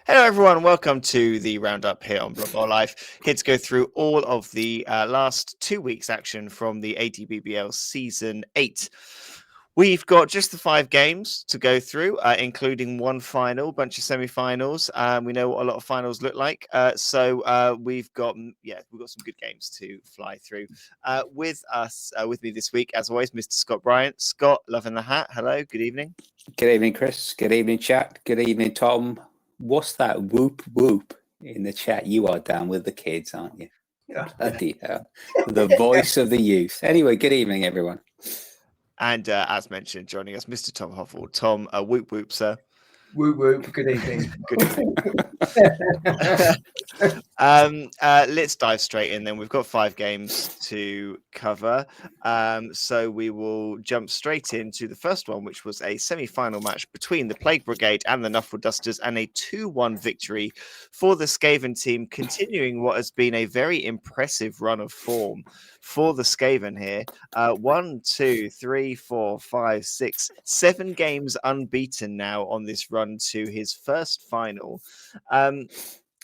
Hello, everyone. Welcome to the roundup here on BloodbowlLive. Here to go through all of the last 2 weeks' action from the ADBBL Season 8. We've got just the 5 games to go through, including one final, bunch of semi-finals. We know what a lot of finals look like, so we've got some good games to fly through. With me this week, as always, Mr. Scott Bryant. Scott, loving the hat. Hello, good evening. Good evening, Chris. Good evening, chat. Good evening, Tom. What's that whoop whoop in the chat? You are down with the kids, aren't you? Yeah. Bloody hell. The voice of the youth. Anyway, good evening, everyone. And as mentioned, joining us, Mr. Tom Hoffel. Tom, whoop whoop, sir. Whoop whoop. Good evening. Good evening. Let's dive straight in then. We've got 5 games to cover. So we will jump straight into the first one, which was a semi-final match between the Plague Brigade and the Nuffle Dusters, and a 2-1 victory for the Skaven team, continuing what has been a very impressive run of form for the Skaven here. 1, 2, 3, 4, 5, 6, 7 games unbeaten now on this run to his first final.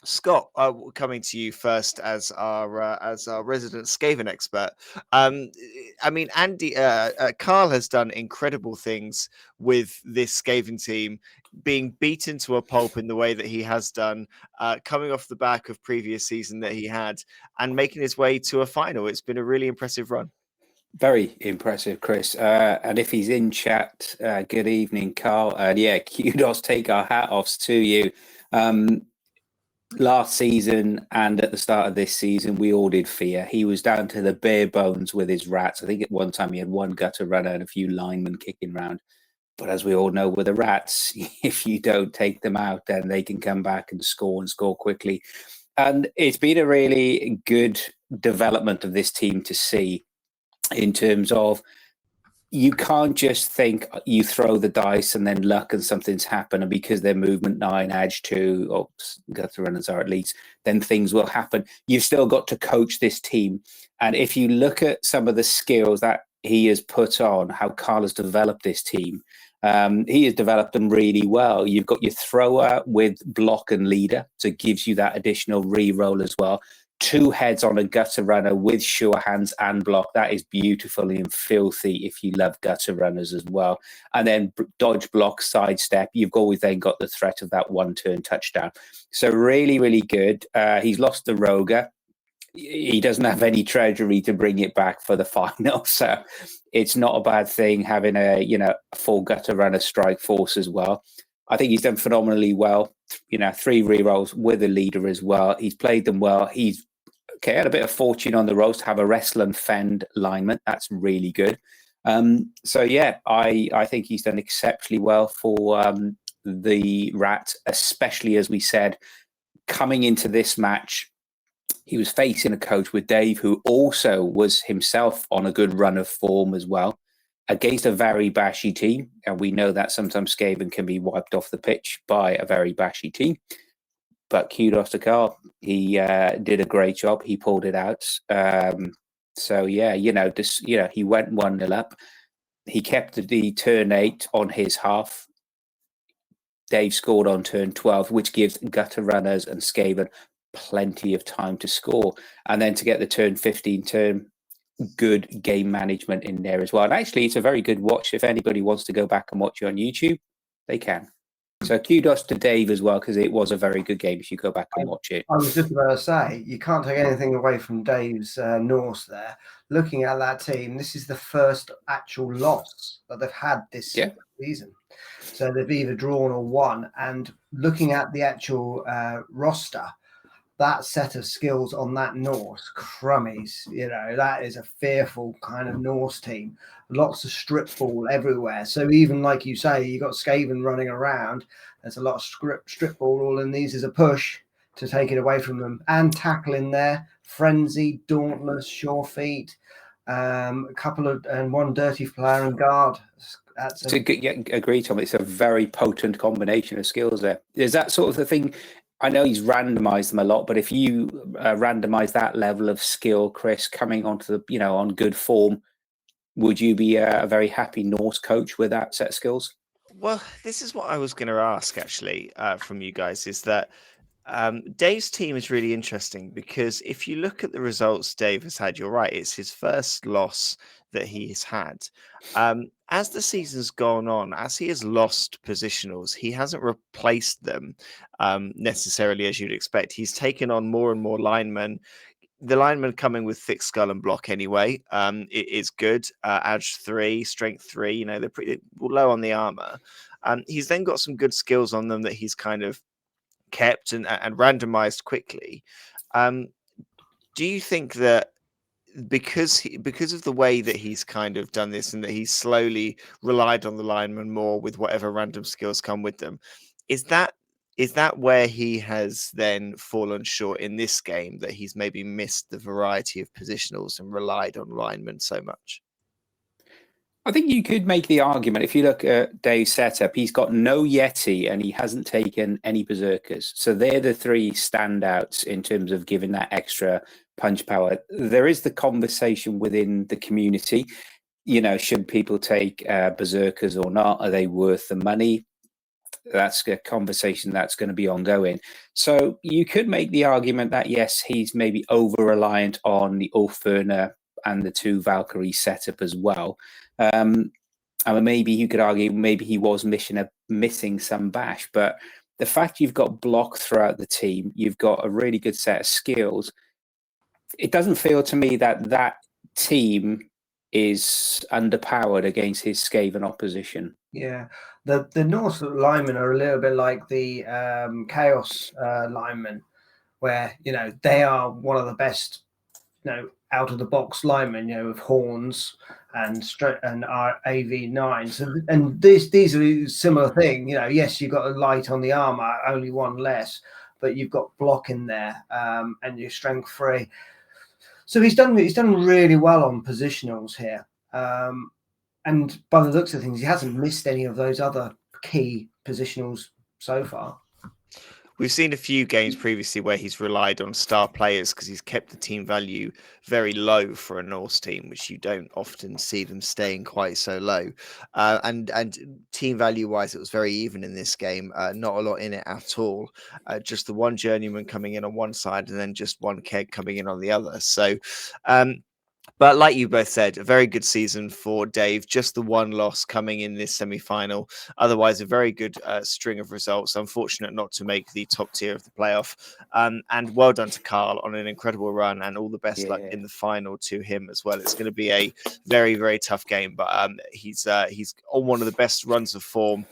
Scott, coming to you first as our resident Skaven expert. I mean, Andy, Carl has done incredible things with this Skaven team, being beaten to a pulp in the way that he has done, coming off the back of previous season that he had, and making his way to a final. It's been a really impressive run. Very impressive, Chris. And if he's in chat, good evening, Carl. And yeah, kudos, take our hat offs to you. Last season and at the start of this season, we all did fear. He was down to the bare bones with his rats. I think at one time he had one gutter runner and a few linemen kicking around. But as we all know with the rats, if you don't take them out, then they can come back and score quickly. And it's been a really good development of this team to see, in terms of you can't just think you throw the dice and then luck and something's happened, and because they're movement 9, edge 2, or gutter runners are at least, then things will happen. You've still got to coach this team. And if you look at some of the skills that he has put on, how Carl has developed this team, he has developed them really well. You've got your thrower with block and leader, so it gives you that additional re-roll as well. 2 heads on a gutter runner with sure hands and block. That is beautifully and filthy if you love gutter runners as well. And then dodge, block, sidestep. You've always then got the threat of that 1-turn touchdown. So really, really good. He's lost the Roger. He doesn't have any treasury to bring it back for the final. So it's not a bad thing having a full gutter runner strike force as well. I think he's done phenomenally well. 3 re-rolls with a leader as well. He's played them well. He's had a bit of fortune on the rolls to have a wrestle and fend lineman. That's really good. So yeah, I think he's done exceptionally well for the Rat, especially as we said, coming into this match, he was facing a coach with Dave, who also was himself on a good run of form as well, against a very bashy team. And we know that sometimes Skaven can be wiped off the pitch by a very bashy team. But kudos to Carl. He did a great job. He pulled it out. So yeah, he went 1-0 up. He kept the turn 8 on his half. Dave scored on turn 12, which gives gutter runners and Skaven plenty of time to score. And then to get the turn 15 turn, good game management in there as well. And actually, it's a very good watch. If anybody wants to go back and watch it on YouTube, they can. So kudos to Dave as well, because it was a very good game if you go back and watch it. I was just about to say, you can't take anything away from Dave's Norse there. Looking at that team, this is the first actual loss that they've had this season. So they've either drawn or won. And looking at the actual roster, that set of skills on that Norse, crummies, that is a fearful kind of Norse team. Lots of strip ball everywhere. So even like you say, you got Skaven running around. There's a lot of strip ball. All in these is a push to take it away from them. And tackle in there, frenzy, dauntless, sure feet, a couple of and one dirty player and guard. Agree, Tom. It's a very potent combination of skills there. Is that sort of the thing? I know he's randomized them a lot, but if you randomize that level of skill, Chris, coming onto the, on good form, would you be a very happy Norse coach with that set of skills? Well, this is what I was going to ask actually from you guys is that Dave's team is really interesting because if you look at the results Dave has had, you're right, it's his first loss that he has had. As the season's gone on, as he has lost positionals, he hasn't replaced them necessarily as you'd expect. He's taken on more and more linemen. The linemen coming with thick skull and block anyway. It is good. Edge 3, strength 3. You know, they're pretty low on the armor. He's then got some good skills on them that he's kind of kept and randomized quickly. Do you think that because of the way that he's kind of done this and that he's slowly relied on the lineman more with whatever random skills come with them, is that where he has then fallen short in this game, that he's maybe missed the variety of positionals and relied on linemen so much? I think you could make the argument, if you look at Dave's setup, he's got no Yeti and he hasn't taken any Berserkers. So they're the three standouts in terms of giving that extra punch power. There is the conversation within the community, you know, should people take Berserkers or not? Are they worth the money? That's a conversation that's going to be ongoing. So you could make the argument that, yes, he's maybe over-reliant on the Ulfurner and the two Valkyrie setup as well. And maybe you could argue maybe he was missing some bash, but the fact you've got block throughout the team, you've got a really good set of skills. It doesn't feel to me that that team is underpowered against his Skaven opposition. Yeah, the Norse linemen are a little bit like the Chaos linemen, where they are one of the best, out of the box linemen, with horns and AV9s, and these are a similar thing. Yes, you've got a light on the armor, only one less, but you've got block in there, and your strength 3. So he's done really well on positionals here. And by the looks of things, he hasn't missed any of those other key positionals so far. We've seen a few games previously where he's relied on star players because he's kept the team value very low for a Norse team, which you don't often see them staying quite so low. And team value wise, it was very even in this game. Not a lot in it at all. Just the one journeyman coming in on one side and then just one keg coming in on the other. So but like you both said, a very good season for Dave. Just the one loss coming in this semi-final. Otherwise, a very good string of results. Unfortunate not to make the top tier of the playoff. And well done to Carl on an incredible run, and all the best luck in the final to him as well. It's going to be a very, very tough game, but he's on one of the best runs of form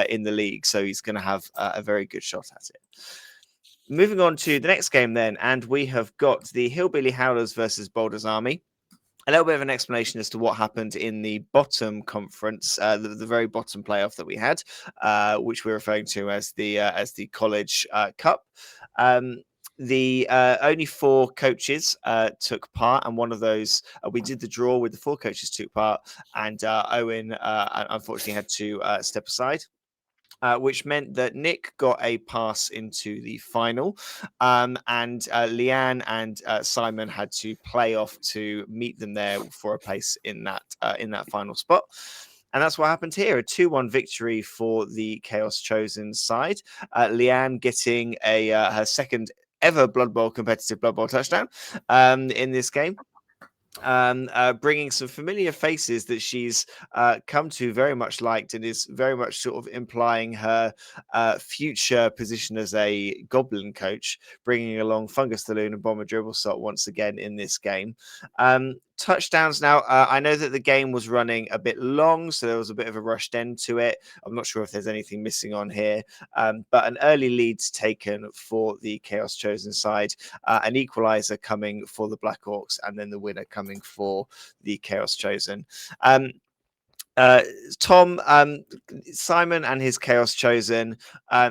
in the league, so he's going to have a very good shot at it. Moving on to the next game then, and we have got the Hillbilly Howlers versus Boulder's Army. A little bit of an explanation as to what happened in the bottom conference, the very bottom playoff that we had, which we're referring to as the College Cup. The only 4 coaches took part, and one of those we did the draw with the 4 coaches took part, and Owen unfortunately had to step aside. Which meant that Nick got a pass into the final, and Leanne and Simon had to play off to meet them there for a place in that final spot. And that's what happened here. A 2-1 victory for the Chaos Chosen side. Leanne getting her second ever Blood Bowl competitive Blood Bowl touchdown in this game. Bringing some familiar faces that she's come to very much liked, and is very much sort of implying her future position as a goblin coach, bringing along Fungus the Loon and Bomber Dribblesot once again in this game. Touchdowns now. I know that the game was running a bit long, so there was a bit of a rushed end to it. I'm not sure if there's anything missing on here, but an early lead taken for the Chaos Chosen side, an equalizer coming for the Black Orcs, and then the winner coming for the Chaos Chosen. Tom, Simon and his Chaos Chosen,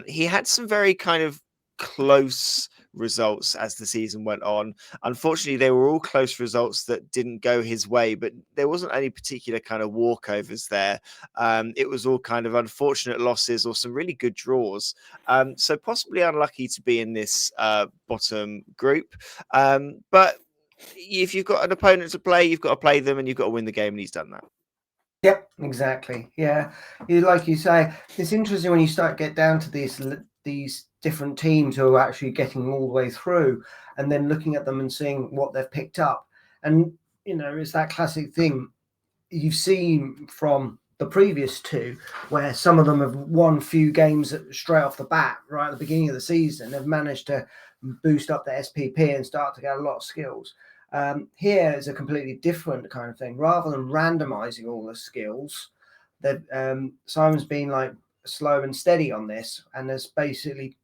he had some very kind of close results as the season went on. Unfortunately, they were all close results that didn't go his way, but there wasn't any particular kind of walkovers there. It was all kind of unfortunate losses or some really good draws. So possibly unlucky to be in this bottom group. But if you've got an opponent to play, you've got to play them and you've got to win the game, and he's done that. Yep, exactly. Yeah, like you say, it's interesting when you start get down to these different teams who are actually getting all the way through, and then looking at them and seeing what they've picked up. And it's that classic thing you've seen from the previous two, where some of them have won few games straight off the bat, right at the beginning of the season. They've managed to boost up their SPP and start to get a lot of skills. Here is a completely different kind of thing. Rather than randomizing all the skills, that Simon's been like slow and steady on this, and has basically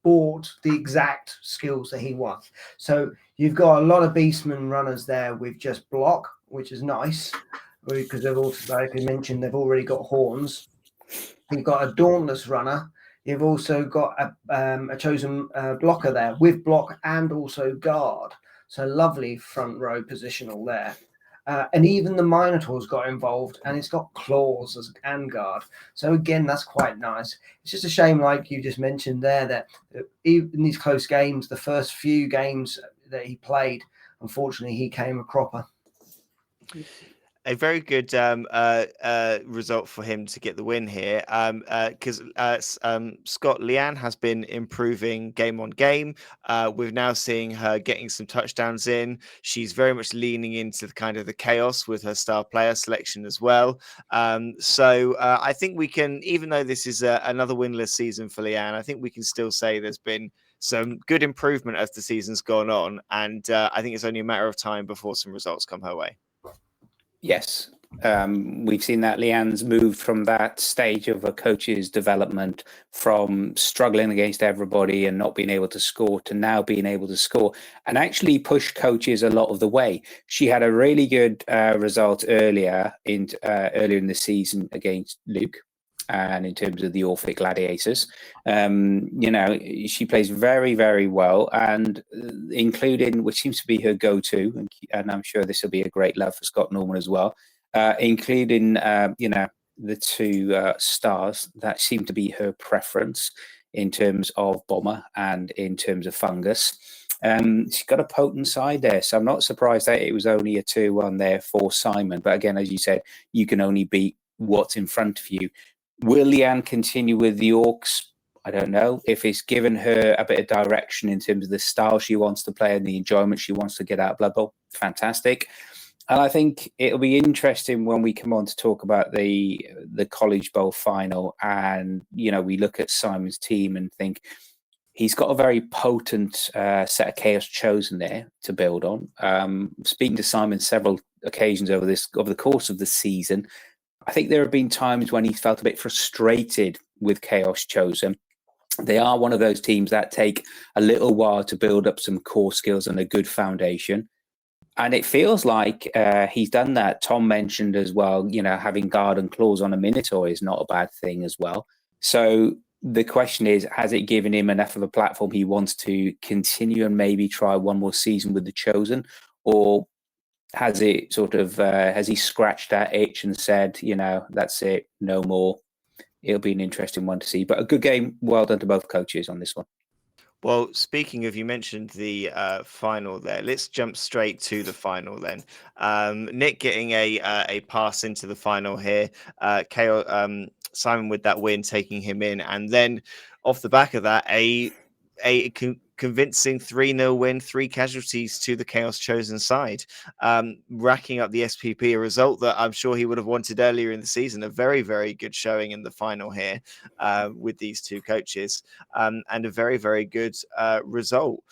bought the exact skills that he wants. So you've got a lot of beastman runners there with just block, which is nice because they've also, like I mentioned, they've already got horns. You've got a dauntless runner. You've also got a chosen blocker there with block and also guard. So lovely front row positional there. And even the Minotaur's got involved, and it's got claws and guard. So again, that's quite nice. It's just a shame, like you just mentioned there, that even in these close games, the first few games that he played, unfortunately, he came a cropper. A very good result for him to get the win here, because Scott Leanne has been improving game on game. We're now seeing her getting some touchdowns in. She's very much leaning into the kind of the chaos with her star player selection as well. So I think we can, even though this is another winless season for Leanne, I think we can still say there's been some good improvement as the season's gone on, and I think it's only a matter of time before some results come her way. Yes. We've seen that Leanne's moved from that stage of a coach's development, from struggling against everybody and not being able to score, to now being able to score and actually push coaches a lot of the way. She had a really good result earlier in the season against Luke. And in terms of the Orphic Gladiators, she plays very, very well, and including, which seems to be her go-to, and I'm sure this will be a great love for Scott Norman as well, including, the two stars that seem to be her preference in terms of Bomber and in terms of Fungus. She's got a potent side there, so I'm not surprised that it was only a 2-1 there for Simon. But again, as you said, you can only beat what's in front of you. Will Leanne continue with the Orcs? I don't know. If it's given her a bit of direction in terms of the style she wants to play and the enjoyment she wants to get out of Blood Bowl, fantastic. And I think it'll be interesting when we come on to talk about the College Bowl final, and we look at Simon's team and think he's got a very potent set of Chaos Chosen there to build on. Speaking to Simon several occasions over the course of the season, I think there have been times when he felt a bit frustrated with Chaos Chosen. They are one of those teams that take a little while to build up some core skills and a good foundation. And it feels like he's done that. Tom mentioned as well, having guard and claws on a Minotaur is not a bad thing as well. So the question is, has it given him enough of a platform he wants to continue and maybe try one more season with the Chosen? Or has it sort of has he scratched that itch and said, that's it, no more? It'll be an interesting one to see, but a good game. Well done to both coaches on this one. Well, speaking of, you mentioned the final there. Let's jump straight to the final then. Nick getting a pass into the final here. Simon with that win, taking him in, and then off the back of that, a convincing 3-0 win, 3 casualties to the Chaos Chosen side, racking up the SPP, a result that I'm sure he would have wanted earlier in the season. A very, very good showing in the final here with these two coaches, and a very, very good result.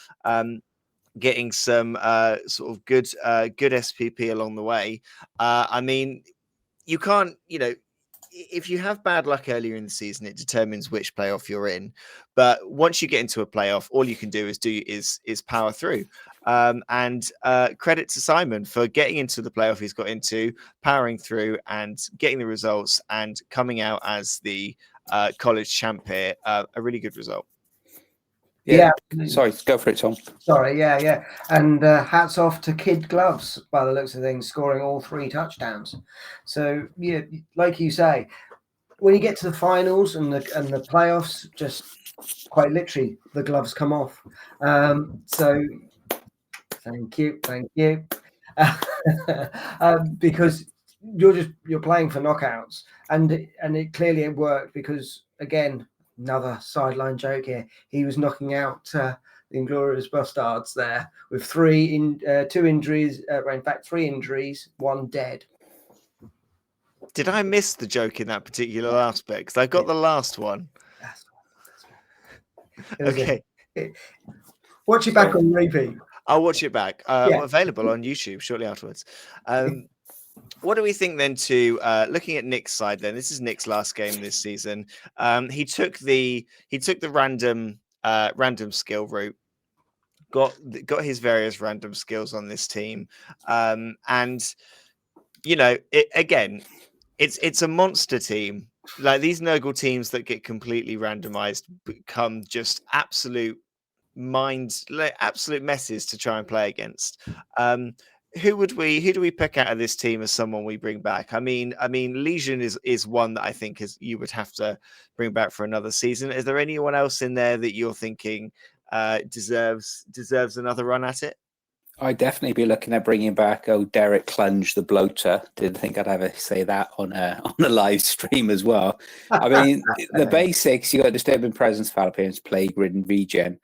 Getting some sort of good SPP along the way. I mean, you can't, if you have bad luck earlier in the season, it determines which playoff you're in. But once you get into a playoff, all you can do is power through. And credit to Simon for getting into the playoff he's got into, powering through and getting the results and coming out as the college champ here. A really good result. Yeah. Sorry, go for it, Tom. Sorry, yeah. And hats off to Kid Gloves, by the looks of things, scoring all 3 touchdowns. So, yeah, like you say, when you get to the finals and the playoffs, just quite literally, the gloves come off. So, thank you. Because you're playing for knockouts, and it clearly worked because again, another sideline joke here. He was knocking out the Inglorious Bastards there with 2 injuries. In fact, 3 injuries, 1 dead. Did I miss the joke in that particular last bit? Because I got the last one. That's Okay. Watch it back on repeat. I'll watch it back. Yeah. Available on YouTube shortly afterwards. What do we think then to looking at Nick's side then? This is Nick's last game this season. He took the random skill route, got his various random skills on this team. And you know, it's a monster team. Like these Nurgle teams that get completely randomized become just absolute messes to try and play against. Who do we pick out of this team as someone we bring back? I mean, Legion is one that I think you would have to bring back for another season. Is there anyone else in there that you're thinking deserves another run at it? I'd definitely be looking at bringing back Derek Clunge, the bloater. Didn't think I'd ever say that on a live stream as well. I mean, the basics, you got disturbing presence, foul appearance, plague ridden, regen.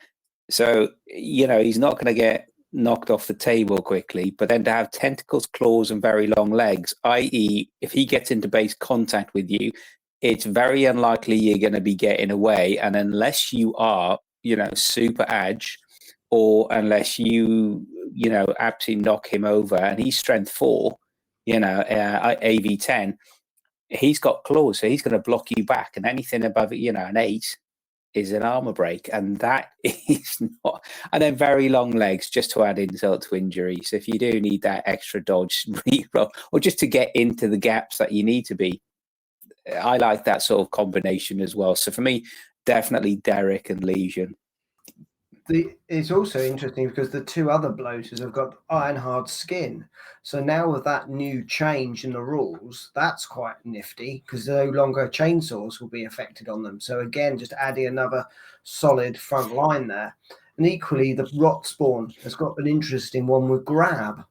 So, he's not going to get knocked off the table quickly, but then to have tentacles, claws, and very long legs, i.e., if he gets into base contact with you, it's very unlikely you're going to be getting away. And unless you are, super edge, or unless you absolutely knock him over, and he's strength 4, AV 10, he's got claws, so he's going to block you back, and anything above an 8 is an armor break, and that is not. And then very long legs, just to add insult to injury. So if you do need that extra dodge reroll, or just to get into the gaps that you need to be, I like that sort of combination as well. So for me, definitely Derek and Legion. It's also interesting because the 2 other bloaters have got iron hard skin. So now with that new change in the rules, that's quite nifty because no longer chainsaws will be affected on them. So again, just adding another solid front line there. And equally, the rot spawn has got an interesting one with grab.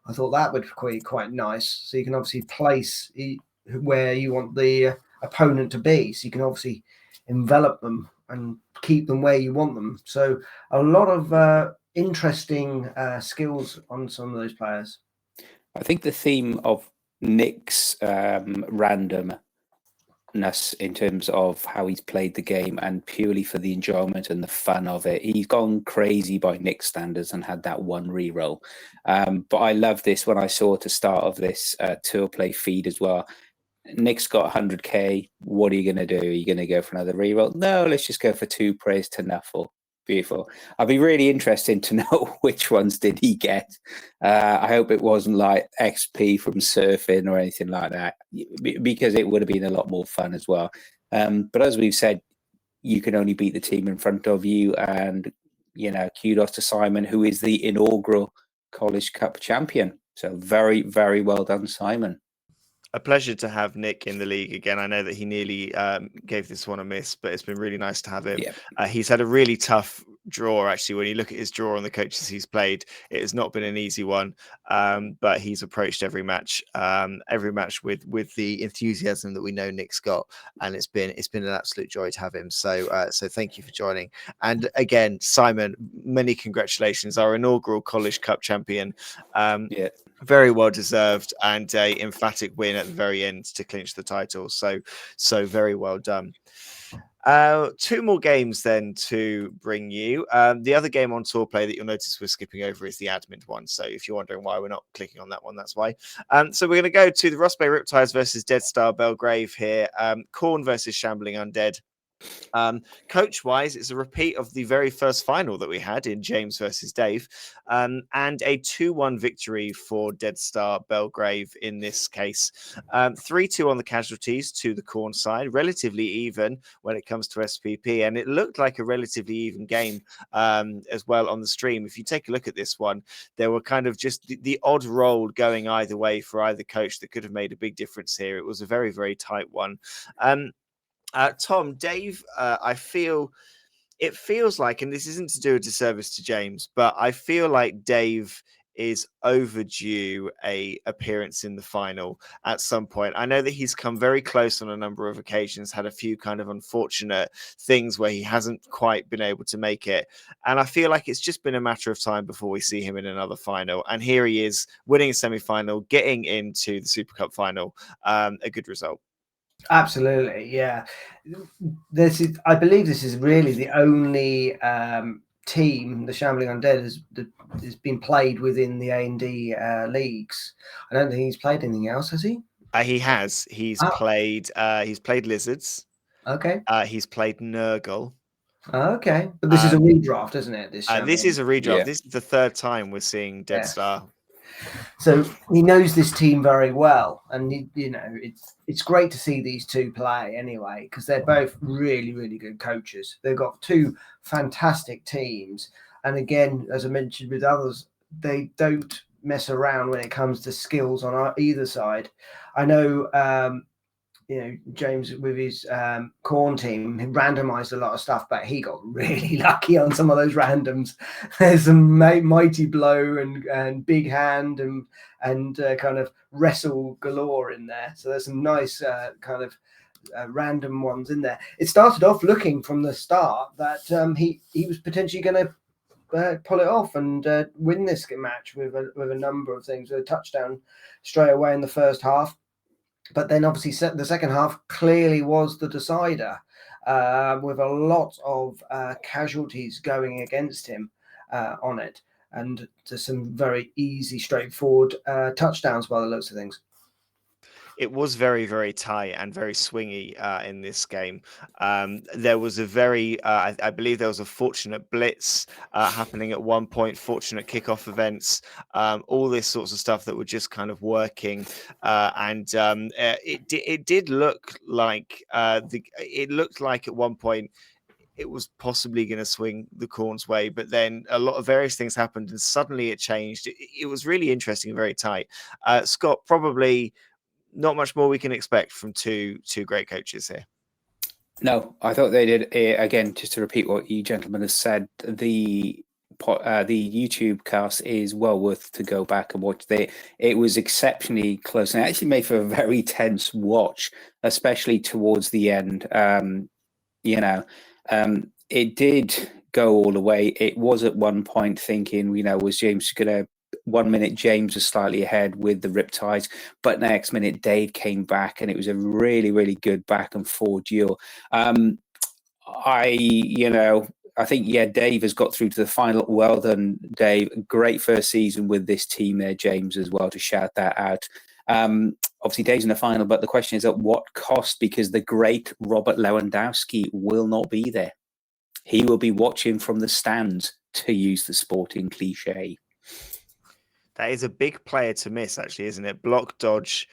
I thought that would be quite nice. So you can obviously place where you want the opponent to be. So you can obviously envelop them and keep them where you want them. So a lot of interesting skills on some of those players. I think the theme of Nick's randomness in terms of how he's played the game and purely for the enjoyment and the fun of it, he's gone crazy by Nick's standards and had that 1 reroll. But I love this when I saw at the start of this tour play feed as well. Nick's got 100k. What are you going to do? Are you going to go for another reroll? No, let's just go for 2 praise to Nuffle. Beautiful. I'll be really interested to know which ones did he get. I hope it wasn't like XP from surfing or anything like that, because it would have been a lot more fun as well. But as we've said, you can only beat the team in front of you. And, kudos to Simon, who is the inaugural College Cup champion. So very, very well done, Simon. A pleasure to have Nick in the league again. I know that he nearly gave this one a miss, but it's been really nice to have him. Yeah. He's had a really tough draw, actually. When you look at his draw on the coaches he's played, it has not been an easy one. But he's approached every match with the enthusiasm that we know Nick's got, and it's been an absolute joy to have him. So thank you for joining. And again, Simon, many congratulations, our inaugural College Cup champion. Yeah. Very well deserved, and a emphatic win at the very end to clinch the title. So very well done. 2 more games then to bring you. The other game on Tour Play that you'll notice we're skipping over is the admin one. So if you're wondering why we're not clicking on that one, that's why. So we're going to go to the Rossbay Riptides versus Dead Star Belgrave here. Khorne versus Shambling Undead. Coach wise, it's a repeat of the very first final that we had in James versus Dave, and a 2-1 victory for Dead Star Belgrave in this case. 3-2 on the casualties to the Khorne side, relatively even when it comes to SPP, and it looked like a relatively even game as well on the stream. If you take a look at this one, there were kind of just the odd roll going either way for either coach that could have made a big difference here. It was a very, very tight one. Tom, Dave, I feel it feels like, and this isn't to do a disservice to James, but I feel like Dave is overdue a appearance in the final at some point. I know that he's come very close on a number of occasions, had a few kind of unfortunate things where he hasn't quite been able to make it. And I feel like it's just been a matter of time before we see him in another final. And here he is winning a semi-final, getting into the Super Cup final. A good result. Absolutely, yeah. I believe this is really the only team, the Shambling Undead, has been played within the A&D leagues. I don't think he's played anything else, has he? He has. He's played Lizards. Okay. He's played Nurgle. Okay, but this is a redraft, isn't it? This is a redraft. Yeah. This is the third time we're seeing Dead Star. So he knows this team very well, and you know it's great to see these two play anyway, because they're both really, really good coaches. They've got two fantastic teams, and again, as I mentioned with others, they don't mess around when it comes to skills on either side. I know. You know, James with his corn team, he randomized a lot of stuff, but he got really lucky on some of those randoms. There's some mighty blow and big hand and kind of wrestle galore in there. So there's some nice kind of random ones in there. It started off looking from the start that he was potentially going to pull it off and win this match with a number of things. A touchdown straight away in the first half. But then obviously the second half clearly was the decider, with a lot of casualties going against him on it, and to some very easy, straightforward touchdowns by the looks of things. It was very, very tight and very swingy in this game. There was a very, I believe there was a fortunate blitz happening at one point, fortunate kickoff events, all this sorts of stuff that were just kind of working. It did look like it looked like at one point it was possibly going to swing the Corn's way, but then a lot of various things happened and suddenly it changed. It was really interesting and very tight. Scott, probably not much more we can expect from two great coaches here. No, I thought they did. Again, just to repeat what you gentlemen have said, the YouTube cast is well worth to go back and watch. It was exceptionally close and actually made for a very tense watch, especially towards the end. It did go all the way. It was at one point thinking, was James going to? 1 minute James was slightly ahead with the Riptides, but next minute Dave came back and it was a really, really good back and forth duel. I think, Dave has got through to the final. Well done, Dave. Great first season with this team there, James, as well, to shout that out. Obviously, Dave's in the final, but the question is at what cost? Because the great Robert Lewandowski will not be there. He will be watching from the stands, to use the sporting cliche. That is a big player to miss, actually, isn't it? Block, dodge,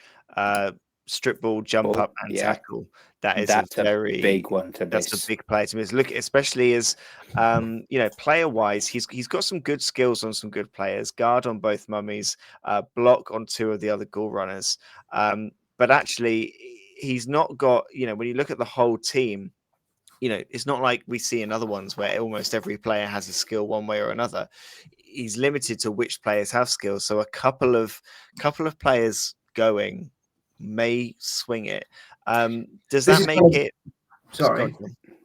strip ball, jump up, and tackle. That's a big one to miss. That's a big player to miss. Look, especially as player-wise, he's got some good skills on some good players. Guard on both mummies, block on two of the other ghoul runners. But actually, he's not got. When you look at the whole team, it's not like we see in other ones where almost every player has a skill one way or another. He's limited to which players have skills. So a couple of players going may swing it. Does that make it? Sorry.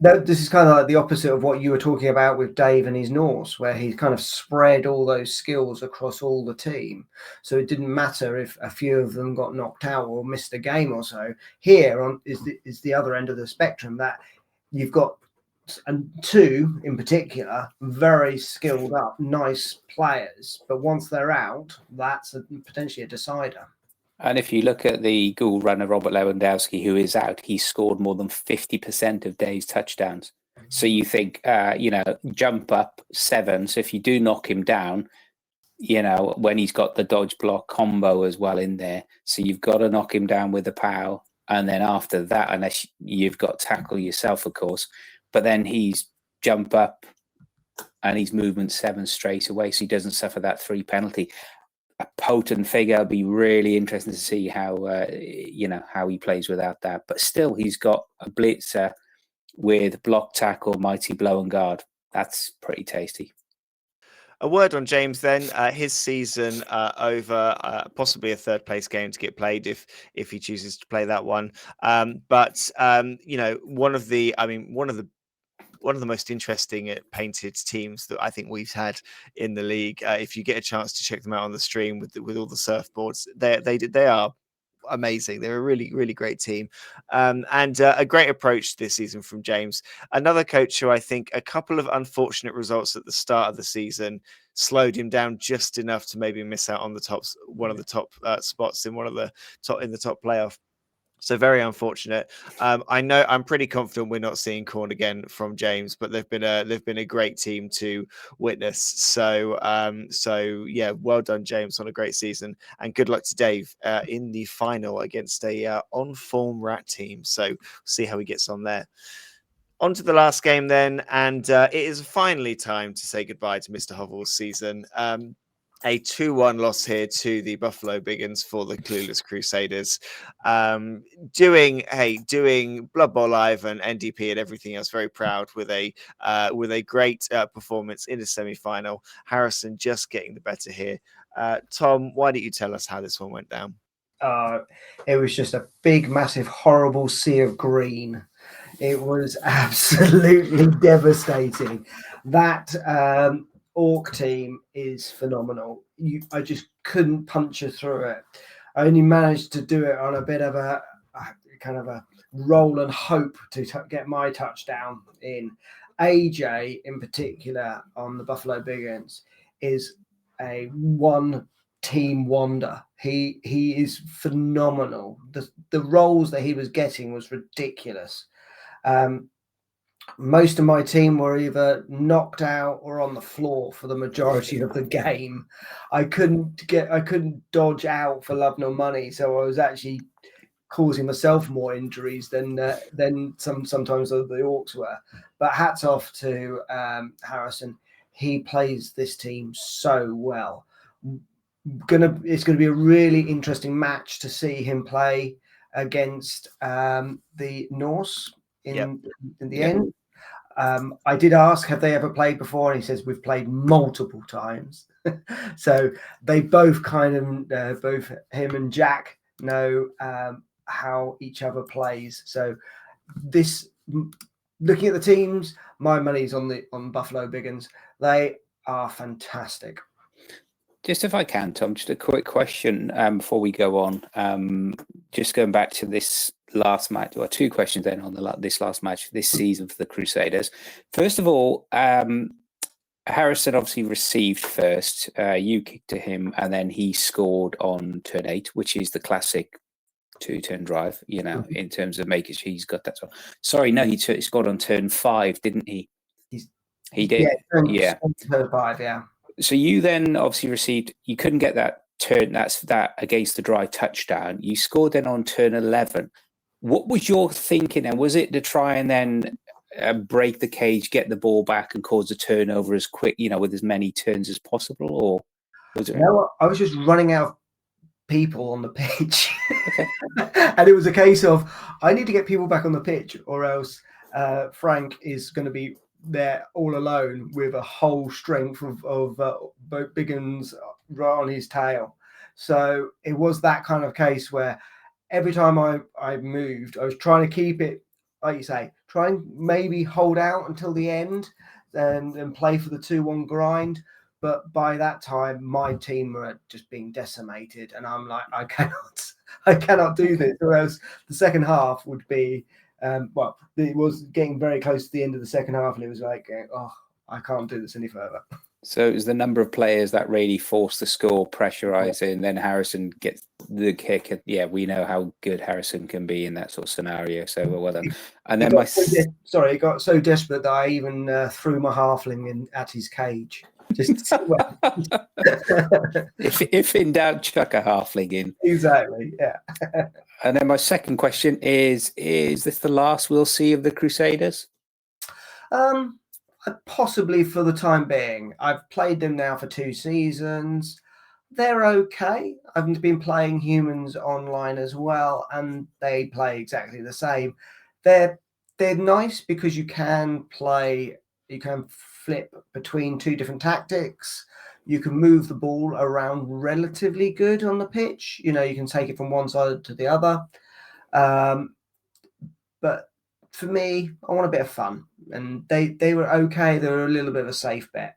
No, this is kind of like the opposite of what you were talking about with Dave and his Norse, where he kind of spread all those skills across all the team. So it didn't matter if a few of them got knocked out or missed a game or so. Here is the other end of the spectrum, that you've got two in particular very skilled up, nice players, but once they're out, that's potentially a decider. And if you look at the ghoul runner Robert Lewandowski, who is out, he scored more than 50% of Dave's touchdowns. So you think, jump up 7. So if you do knock him down, when he's got the dodge block combo as well in there, so you've got to knock him down with the pow. And then after that, unless you've got tackle yourself, of course, but then he's jump up and he's movement 7 straight away. So he doesn't suffer that 3 penalty. A potent figure. It'll be really interesting to see how he plays without that. But still, he's got a blitzer with block, tackle, mighty blow, and guard. That's pretty tasty. A word on James then. His season over, possibly a third place game to get played if he chooses to play that one. But you know, one of the most interesting painted teams that I think we've had in the league. If you get a chance to check them out on the stream with all the surfboards, they are amazing. They're a really, really great team, and a great approach this season from James. Another coach who I think a couple of unfortunate results at the start of the season slowed him down just enough to maybe miss out on one of the top spots in the top playoff. So very unfortunate. I know I'm pretty confident we're not seeing corn again from James, but they've been a great team to witness. So yeah, well done, James, on a great season, and good luck to Dave in the final against a on form rat team. So see how he gets on there. On to the last game then, and it is finally time to say goodbye to Mr. Hovell's season. A 2-1 loss here to the Buffalo Biggins for the Clueless Crusaders. Doing Blood Bowl Live and NDP and everything else very proud with a great performance in the semi-final. Harrison just getting the better here. Tom, why don't you tell us how this one went down? It was just a big, massive, horrible sea of green. It was absolutely devastating. That Orc team is phenomenal. I just couldn't puncture through it. I only managed to do it on a bit of a kind of a roll and hope to get my touchdown in. AJ, in particular, on the Buffalo Biggins, is a one team wonder. He is phenomenal. The roles that he was getting was ridiculous. Most of my team were either knocked out or on the floor for the majority of the game. I couldn't dodge out for love nor money, so I was actually causing myself more injuries than sometimes the Orcs were. But hats off to Harrison. He plays this team so well. It's gonna be a really interesting match to see him play against the Norse in the end. I did ask, have they ever played before? And he says, we've played multiple times. So they both both him and Jack know how each other plays. So looking at the teams, my money's on Buffalo Biggins. They are fantastic. Just if I can, Tom, just a quick question before we go on. Just going back to this last match, or two questions then on this last match this season for the Crusaders. First of all, Harrison obviously received first. You kicked to him, and then he scored on turn 8, which is the classic 2-turn drive, you know, in terms of making sure he's got that. Sorry, no, he scored on turn 5, didn't he? He did. Yeah. Turn 5, yeah. So you then obviously received, you couldn't get that turn, that against the dry touchdown. You scored then on turn 11. What was your thinking then? Was it to try and then break the cage, get the ball back and cause a turnover as quick, you know, with as many turns as possible? Or was it? No, I was just running out of people on the pitch. Okay. And it was a case of, I need to get people back on the pitch or else Frank is going to be there all alone with a whole strength of Biggins right on his tail. So it was that kind of case where every time I moved, I was trying to keep it, like you say, try and maybe hold out until the end and play for the 2-1 grind. But by that time, my team were just being decimated, and I'm like, I cannot do this, or else the second half would be. It was getting very close to the end of the second half, and it was like, oh, I can't do this any further. So it was the number of players that really forced the score, pressurising, and then Harrison gets the kick. Yeah, we know how good Harrison can be in that sort of scenario. So well done. And then it got so desperate that I even threw my halfling in at his cage. Just if in doubt, chuck a halfling in. Exactly, yeah. And then my second question is this the last we'll see of the Crusaders? Possibly for the time being. I've played them now for 2 seasons. They're okay. I've been playing humans online as well, and they play exactly the same. They're nice because you can play You can flip between two different tactics. You can move the ball around relatively good on the pitch. You can take it from one side to the other. But for me, I want a bit of fun, and they were okay. They were a little bit of a safe bet.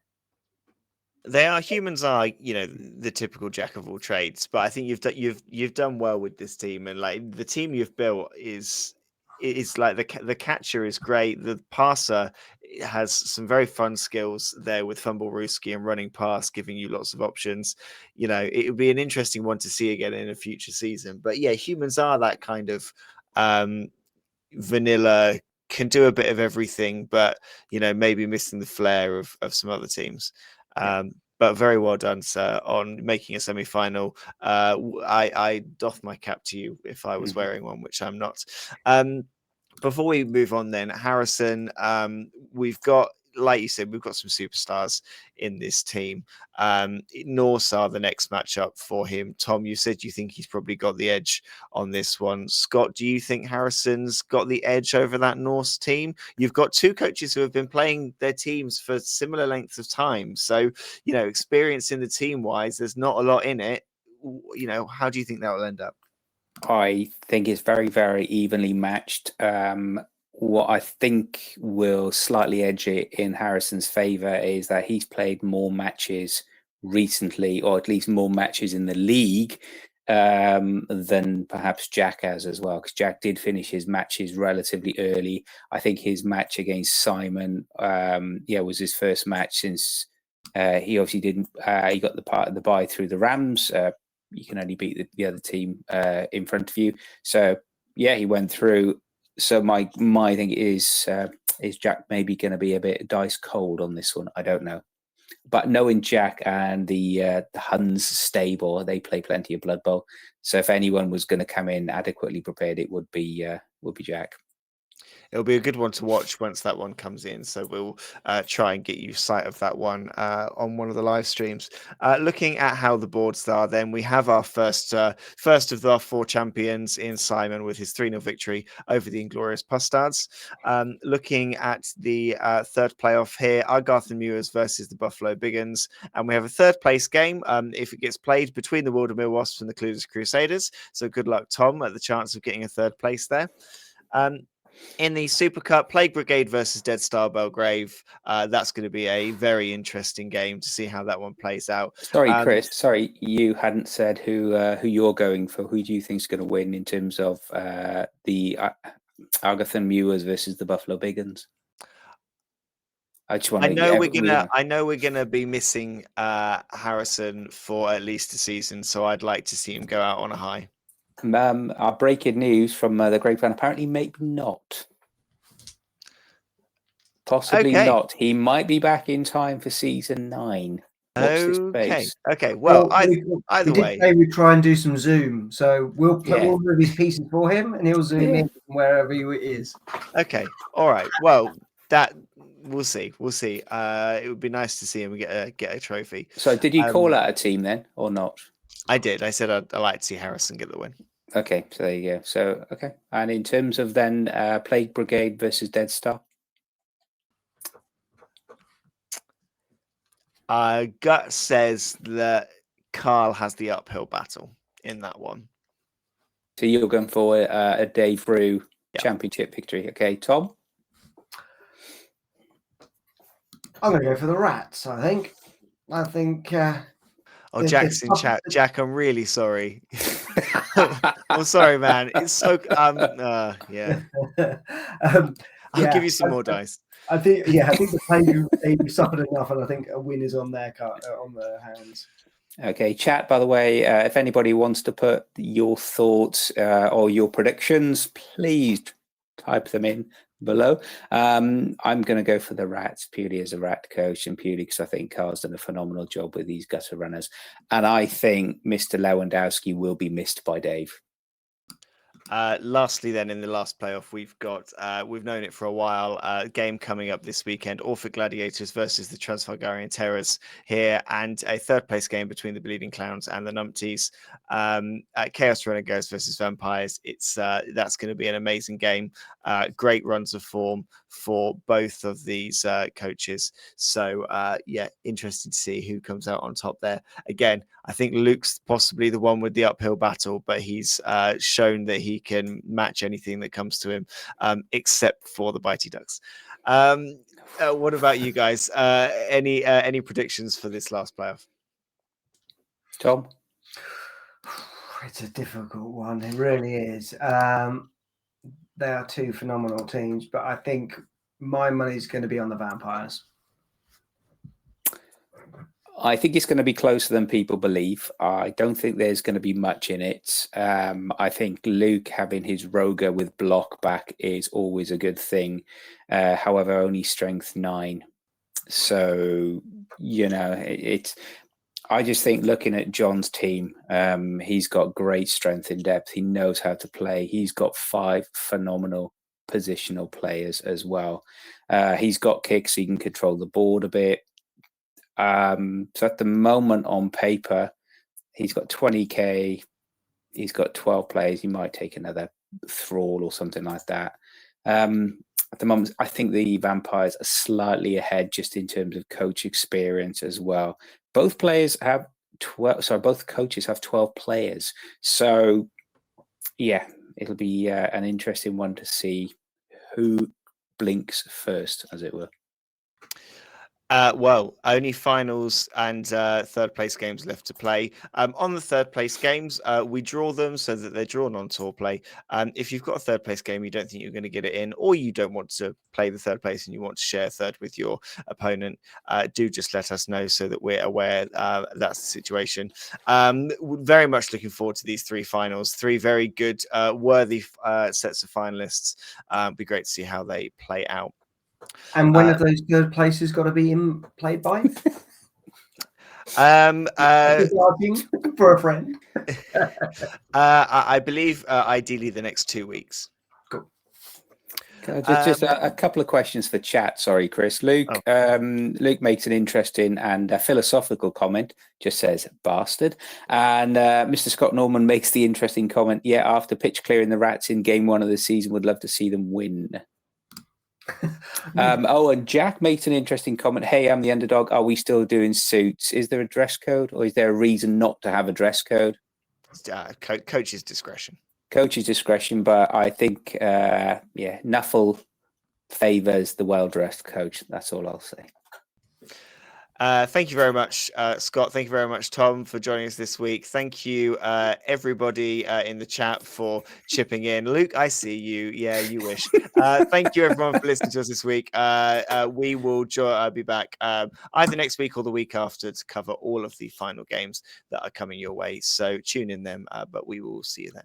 Humans are the typical jack of all trades, but I think you've done well with this team, and like the team you've built is like the catcher is great, the passer has some very fun skills there with Fumble Rooski and running pass, giving you lots of options. It would be an interesting one to see again in a future season. But yeah, humans are that kind of vanilla, can do a bit of everything, but maybe missing the flair of some other teams. But very well done, sir, on making a semi-final. I doff my cap to you if I was wearing one, which I'm not. Before we move on, then, Harrison, we've got, like you said, we've got some superstars in this team. Norse are the next matchup for him. Tom, you said you think he's probably got the edge on this one. Scott, do you think Harrison's got the edge over that Norse team? You've got two coaches who have been playing their teams for similar lengths of time. So, experience in the team wise, there's not a lot in it. How do you think that will end up? I think it's very, very evenly matched. What I think will slightly edge it in Harrison's favour is that he's played more matches recently, or at least more matches in the league than perhaps Jack has as well, because Jack did finish his matches relatively early. I think his match against Simon, was his first match since he obviously didn't. He got the bye through the Rams. You can only beat the other team in front of you. So yeah, he went through. So my thing is Jack maybe going to be a bit dice cold on this one? I don't know. But knowing Jack and the Huns stable, they play plenty of Blood Bowl. So if anyone was going to come in adequately prepared, it would be Jack. It'll be a good one to watch once that one comes in. So we'll try and get you sight of that one on one of the live streams. Looking at how the boards are, then we have our first of the 4 champions in Simon with his 3-0 victory over the Inglorious Pustards. Looking at the third playoff here, Argarth and Mewers versus the Buffalo Biggins. And we have a third place game if it gets played between the Wildermere Wasps and the Clueless Crusaders. So good luck, Tom, at the chance of getting a third place there. In the Super Cup, Plague Brigade versus Dead Star Belgrave. That's going to be a very interesting game to see how that one plays out. Sorry, Chris. Sorry, you hadn't said who you're going for. Who do you think is going to win in terms of the Argarth and Mewers versus the Buffalo Biggins? I just want to. I know we're gonna be missing Harrison for at least a season, so I'd like to see him go out on a high. Our breaking news from the grapevine, apparently maybe not. Possibly not. He might be back in time for season 9. Watch this space. Okay. Well, either we way, did say we'd try and do some Zoom, so we'll move his pieces for him, and he'll zoom in wherever he is. Okay. All right. Well, that we'll see. We'll see. It would be nice to see him get a trophy. So, did you call out a team then, or not? I did. I said I'd like to see Harrison get the win. Okay, so there you go. So, okay. And in terms of then Plague Brigade versus Dead Star? Gut says that Carl has the uphill battle in that one. So you're going for a Dave Brew championship victory. Okay, Tom? I'm going to go for the Rats, I think. Jack's in chat. Jack, I'm really sorry. I'm sorry, man. It's so I'll give you some more dice. I think the Plague suffered enough, and I think a win is on their hands. Okay, chat, by the way, if anybody wants to put your thoughts or your predictions, please type them in below. I'm going to go for the Rats purely as a Rat coach and purely because I think Carl's done a phenomenal job with these gutter runners. And I think Mr. Lewandowski will be missed by Dave. Lastly, then, in the last playoff, we've known it for a while. Game coming up this weekend: Orphic Gladiators versus the Transfalgarian Terrors here, and a third place game between the Bleeding Clowns and the Numpties. Chaos Renegades versus Vampires. That's going to be an amazing game. Great runs of form for both of these coaches. So yeah, interesting to see who comes out on top there. Again, I think Luke's possibly the one with the uphill battle, but he's shown that he can match anything that comes to him, except for the Bitey Ducks. What about you guys? Any predictions for this last playoff? Tom? It's a difficult one. It really is. They are two phenomenal teams, but I think my money's going to be on the Vampires. I think it's going to be closer than people believe. I don't think there's going to be much in it. I think Luke having his Roger with block back is always a good thing. However, only strength 9. So, it's... I just think looking at John's team, he's got great strength in depth. He knows how to play. He's got 5 phenomenal positional players as well. He's got kicks, so he can control the board a bit. So at the moment on paper, he's got 20k. He's got 12 players. He might take another Thrall or something like that. At the moment, I think the Vampires are slightly ahead just in terms of coach experience as well. Both players have 12. Sorry, both coaches have 12 players. So, yeah, it'll be an interesting one to see who blinks first, as it were. Well, only finals and third place games left to play. On the third place games, we draw them so that they're drawn on tour play. If you've got a third place game, you don't think you're going to get it in, or you don't want to play the third place and you want to share third with your opponent, do just let us know so that we're aware that's the situation. Very much looking forward to these 3 finals. 3 very good, worthy sets of finalists. Be great to see how they play out. And when have those third places got to be played by? For a friend. I believe ideally the next 2 weeks. Cool. Just a couple of questions for chat. Sorry, Chris. Luke Luke makes an interesting and philosophical comment, just says bastard. And Mr. Scott Norman makes the interesting comment, yeah, after pitch clearing the Rats in game 1 of the season, would love to see them win. And Jack makes an interesting comment. Hey, I'm the underdog. Are we still doing suits? Is there a dress code, or is there a reason not to have a dress code? Coach's discretion. Coach's discretion, but I think, Nuffle favours the well-dressed coach. That's all I'll say. Thank you very much, Scott. Thank you very much, Tom, for joining us this week. Thank you, everybody in the chat for chipping in. Luke, I see you. Yeah, you wish. Thank you, everyone, for listening to us this week. We will be back either next week or the week after to cover all of the final games that are coming your way. So tune in then, but we will see you then.